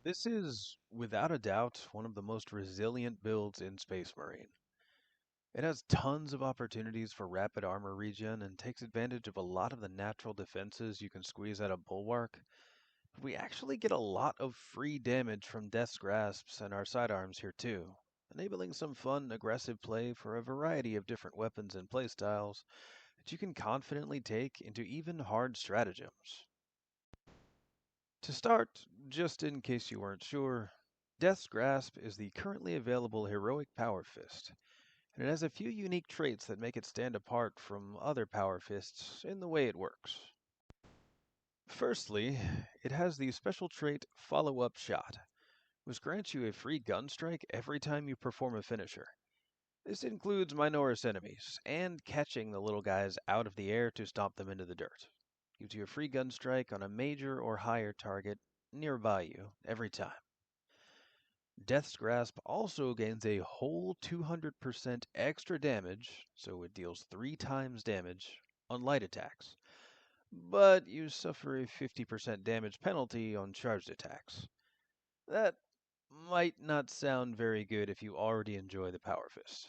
This is, without a doubt, one of the most resilient builds in Space Marine. It has tons of opportunities for rapid armor regen and takes advantage of a lot of the natural defenses you can squeeze out of Bulwark. But we actually get a lot of free damage from Death's Grasps and our sidearms here too, enabling some fun, aggressive play for a variety of different weapons and playstyles that you can confidently take into even hard stratagems. To start, just in case you weren't sure, Death's Grasp is the currently available heroic Power Fist, and it has a few unique traits that make it stand apart from other Power Fists in the way it works. Firstly, it has the special trait Follow Up Shot, which grants you a free gun strike every time you perform a finisher. This includes Minoris enemies, and catching the little guys out of the air to stomp them into the dirt. Gives you a free gun strike on a major or higher target nearby you every time. Death's Grasp also gains a whole 200% extra damage, so it deals 3 times damage on light attacks, but you suffer a 50% damage penalty on charged attacks. That might not sound very good if you already enjoy the Power Fist.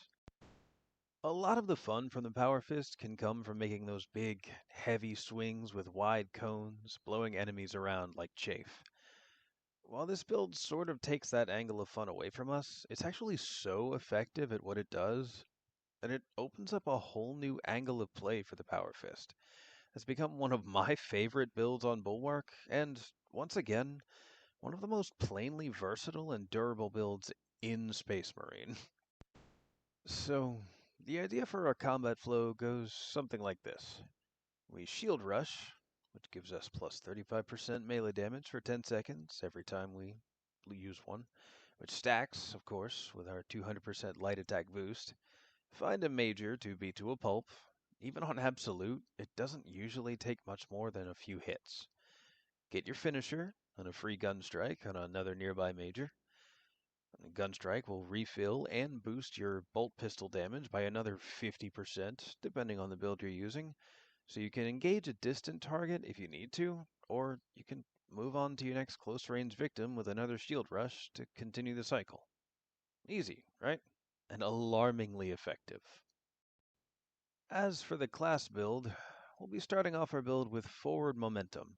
A lot of the fun from the Power Fist can come from making those big, heavy swings with wide cones, blowing enemies around like chaff. While this build sort of takes that angle of fun away from us, it's actually so effective at what it does that it opens up a whole new angle of play for the Power Fist. It's become one of my favorite builds on Bulwark, and once again, one of the most plainly versatile and durable builds in Space Marine. So, the idea for our combat flow goes something like this. We shield rush, which gives us plus 35% melee damage for 10 seconds every time we use one, which stacks, of course, with our 200% light attack boost. Find a major to beat to a pulp. Even on absolute, it doesn't usually take much more than a few hits. Get your finisher and a free gun strike on another nearby major. Gun strike will refill and boost your bolt pistol damage by another 50%, depending on the build you're using. So you can engage a distant target if you need to, or you can move on to your next close range victim with another shield rush to continue the cycle. Easy, right? And alarmingly effective. As for the class build, we'll be starting off our build with forward momentum.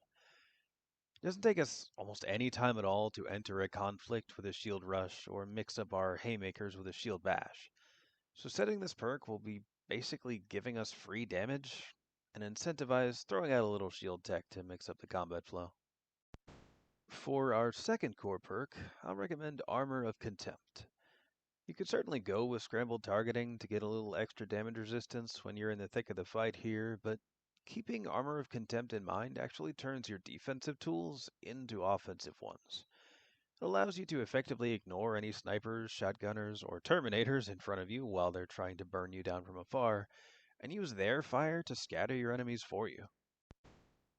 It doesn't take us almost any time at all to enter a conflict with a shield rush or mix up our haymakers with a shield bash. So setting this perk will be basically giving us free damage and incentivize throwing out a little shield tech to mix up the combat flow. For our second core perk, I'll recommend Armor of Contempt. You could certainly go with scrambled targeting to get a little extra damage resistance when you're in the thick of the fight here, but keeping Armor of Contempt in mind actually turns your defensive tools into offensive ones. It allows you to effectively ignore any snipers, shotgunners, or terminators in front of you while they're trying to burn you down from afar, and use their fire to scatter your enemies for you.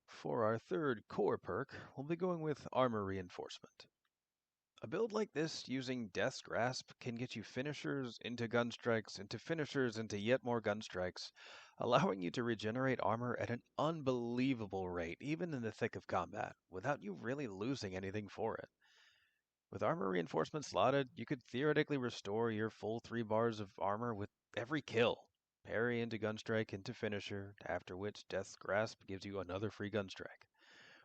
For our third core perk, we'll be going with Armor Reinforcement. A build like this using Death's Grasp can get you finishers into gun strikes, into finishers, into yet more gun strikes, allowing you to regenerate armor at an unbelievable rate, even in the thick of combat, without you really losing anything for it. With armor reinforcement slotted, you could theoretically restore your full 3 bars of armor with every kill. Parry into gunstrike into finisher, after which Death's Grasp gives you another free gunstrike.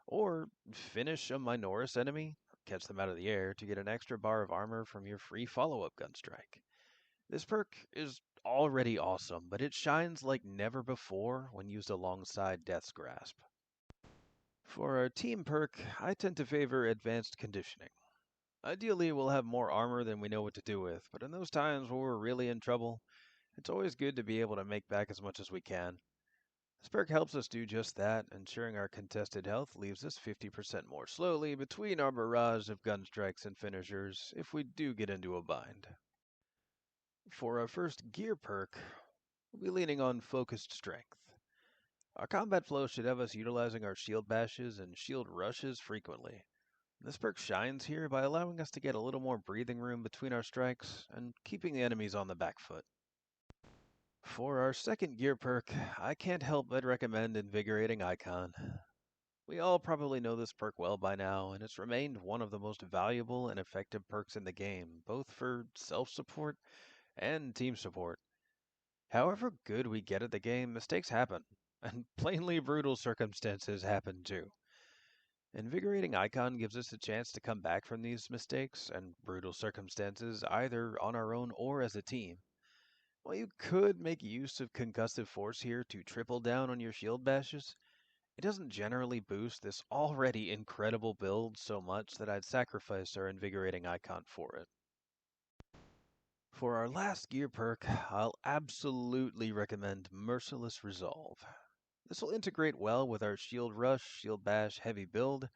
Or finish a Minoris enemy, catch them out of the air to get an extra bar of armor from your free follow-up gunstrike. This perk is already awesome, but it shines like never before when used alongside Death's Grasp. For our team perk, I tend to favor Advanced Conditioning. Ideally, we'll have more armor than we know what to do with, but in those times where we're really in trouble, it's always good to be able to make back as much as we can. This perk helps us do just that, ensuring our contested health leaves us 50% more slowly between our barrage of gun strikes and finishers if we do get into a bind. For our first gear perk, we'll be leaning on Focused Strength. Our combat flow should have us utilizing our shield bashes and shield rushes frequently. This perk shines here by allowing us to get a little more breathing room between our strikes and keeping the enemies on the back foot. For our second gear perk, I can't help but recommend Invigorating Icon. We all probably know this perk well by now, and it's remained one of the most valuable and effective perks in the game, both for self-support and team support. However good we get at the game, mistakes happen, and plainly brutal circumstances happen too. Invigorating Icon gives us a chance to come back from these mistakes and brutal circumstances either on our own or as a team. While you could make use of Concussive Force here to triple down on your shield bashes, it doesn't generally boost this already incredible build so much that I'd sacrifice our Invigorating Icon for it. For our last gear perk, I'll absolutely recommend Merciless Resolve. This will integrate well with our Shield Rush, Shield Bash heavy build,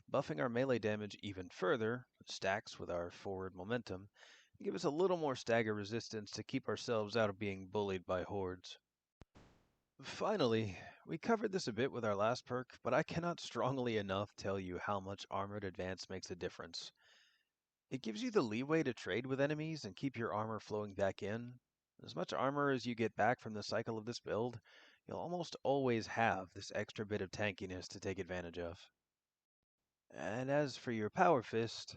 buffing our melee damage even further, stacks with our forward momentum, and give us a little more stagger resistance to keep ourselves out of being bullied by hordes. Finally, we covered this a bit with our last perk, but I cannot strongly enough tell you how much Armored Advance makes a difference. It gives you the leeway to trade with enemies and keep your armor flowing back in. As much armor as you get back from the cycle of this build, you'll almost always have this extra bit of tankiness to take advantage of. And as for your Power Fist,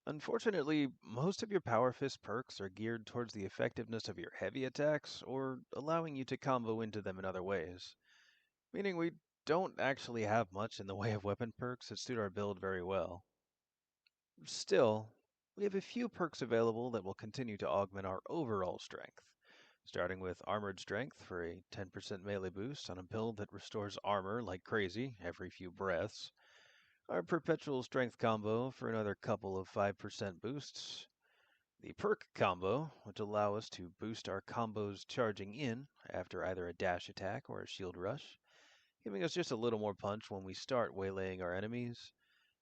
unfortunately, most of your Power Fist perks are geared towards the effectiveness of your heavy attacks or allowing you to combo into them in other ways, meaning we don't actually have much in the way of weapon perks that suit our build very well. Still, we have a few perks available that will continue to augment our overall strength, starting with Armored Strength for a 10% melee boost on a build that restores armor like crazy every few breaths, our Perpetual Strength combo for another couple of 5% boosts, the Perk combo, which allow us to boost our combos charging in after either a dash attack or a shield rush, giving us just a little more punch when we start waylaying our enemies,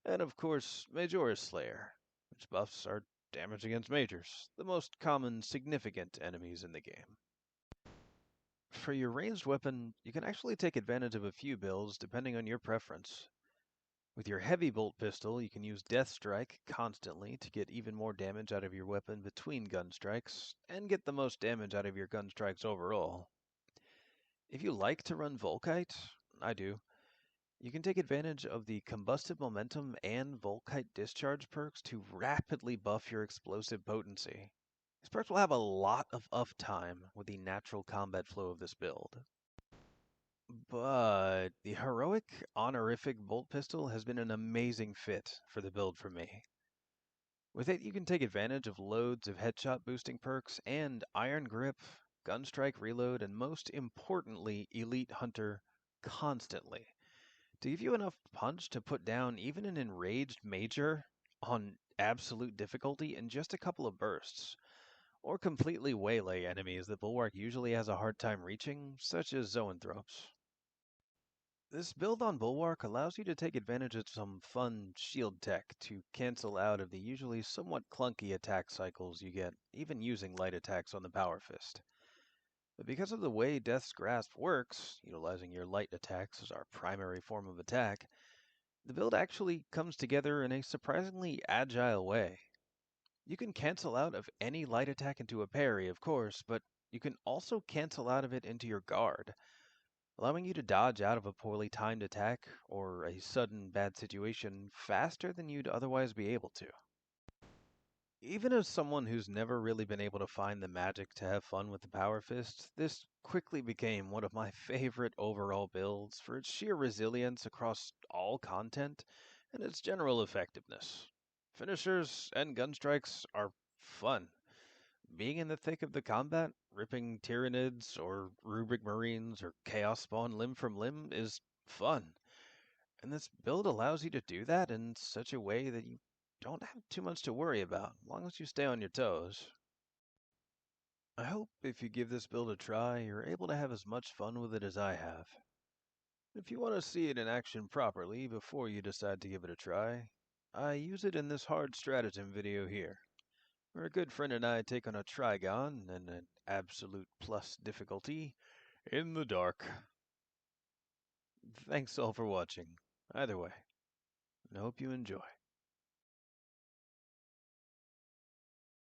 and of course, Majora's Slayer, which buffs our damage against majors, the most common significant enemies in the game. For your ranged weapon, you can actually take advantage of a few builds depending on your preference. With your heavy bolt pistol, you can use Death Strike constantly to get even more damage out of your weapon between gun strikes, and get the most damage out of your gun strikes overall. If you like to run Volkite, I do, you can take advantage of the Combustive Momentum and Volkite Discharge perks to rapidly buff your explosive potency. These perks will have a lot of uptime with the natural combat flow of this build. But the heroic honorific bolt pistol has been an amazing fit for the build for me. With it, you can take advantage of loads of headshot boosting perks and iron grip, gunstrike reload, and most importantly, elite hunter constantly to give you enough punch to put down even an enraged major on absolute difficulty in just a couple of bursts, or completely waylay enemies that Bulwark usually has a hard time reaching, such as zoanthropes. This build on Bulwark allows you to take advantage of some fun shield tech to cancel out of the usually somewhat clunky attack cycles you get, even using light attacks on the Power Fist. But because of the way Death's Grasp works, utilizing your light attacks as our primary form of attack, the build actually comes together in a surprisingly agile way. You can cancel out of any light attack into a parry, of course, but you can also cancel out of it into your guard, allowing you to dodge out of a poorly timed attack or a sudden bad situation faster than you'd otherwise be able to. Even as someone who's never really been able to find the magic to have fun with the Power Fist, this quickly became one of my favorite overall builds for its sheer resilience across all content and its general effectiveness. Finishers and gunstrikes are fun. Being in the thick of the combat, ripping Tyranids or Rubric Marines or Chaos Spawn limb from limb is fun. And this build allows you to do that in such a way that you don't have too much to worry about, as long as you stay on your toes. I hope if you give this build a try, you're able to have as much fun with it as I have. If you want to see it in action properly before you decide to give it a try, I use it in this hard stratagem video here, where a good friend and I take on a Trigon and an absolute plus difficulty in the dark. Thanks all for watching, either way, and I hope you enjoy.